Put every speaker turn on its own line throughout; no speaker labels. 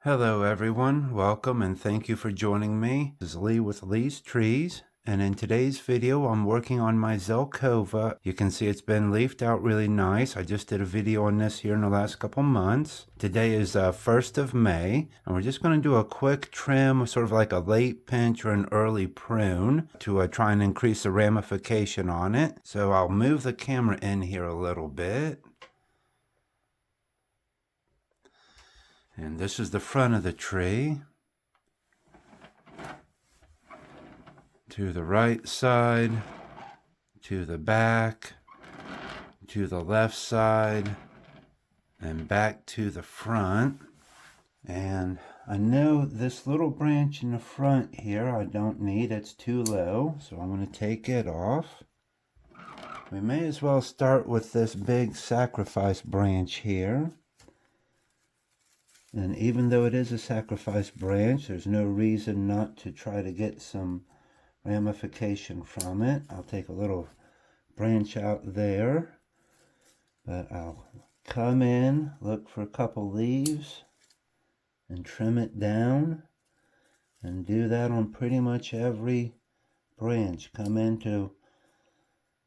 Hello everyone, welcome and thank you for joining me. This is Lee with Lee's Trees, and in today's video I'm working on my Zelkova. You can see it's been leafed out really nice. I just did a video on this here in the last couple months. Today is 1st of May, and we're just going to do a quick trim, sort of like a late pinch or an early prune to try and increase the ramification on it. So I'll move the camera in here a little bit. And this is the front of the tree. To the right side, to the back, to the left side, and back to the front. And I know this little branch in the front here I don't need, it's too low, so I'm going to take it off. We may as well start with this big sacrifice branch here. And even though it is a sacrifice branch, there's no reason not to try to get some ramification from it. I'll take a little branch out there, but I'll come in, look for a couple leaves, and trim it down, and do that on pretty much every branch. Come into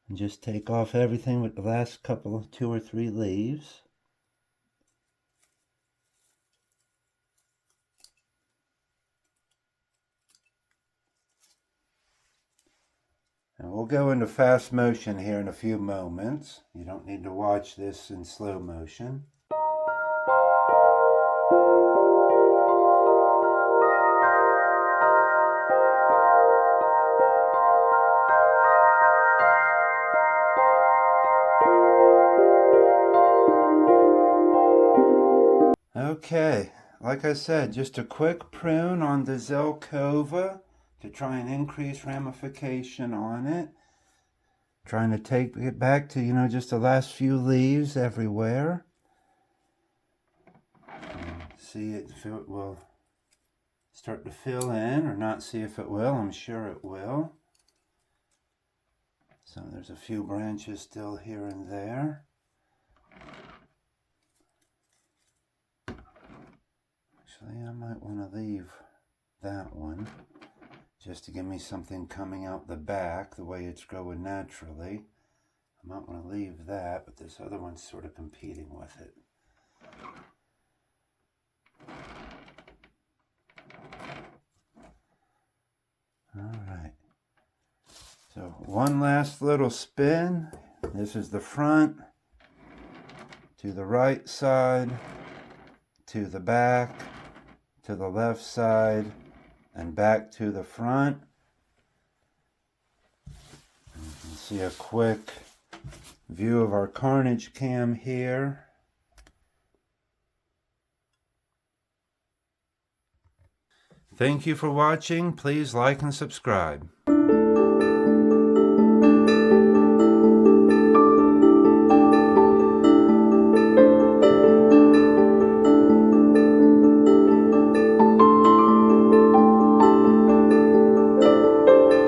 and just take off everything with the last couple, 2 or 3 leaves. And we'll go into fast motion here in a few moments. You don't need to watch this in slow motion. Okay, like I said, just a quick prune on the Zelkova to try and increase ramification on it. Trying to take it back to, just the last few leaves everywhere. See if it will start to fill in, or not see if it will. I'm sure it will. So there's a few branches still here and there. Actually, I might want to leave that one just to give me something coming out the back the way it's growing naturally. I might want to leave that, but this other one's sort of competing with it. Alright, so one last little spin. This is the front, to the right side, to the back, to the left side, and back to the front. And you can see a quick view of our carnage cam here. Thank you for watching. Please like and subscribe.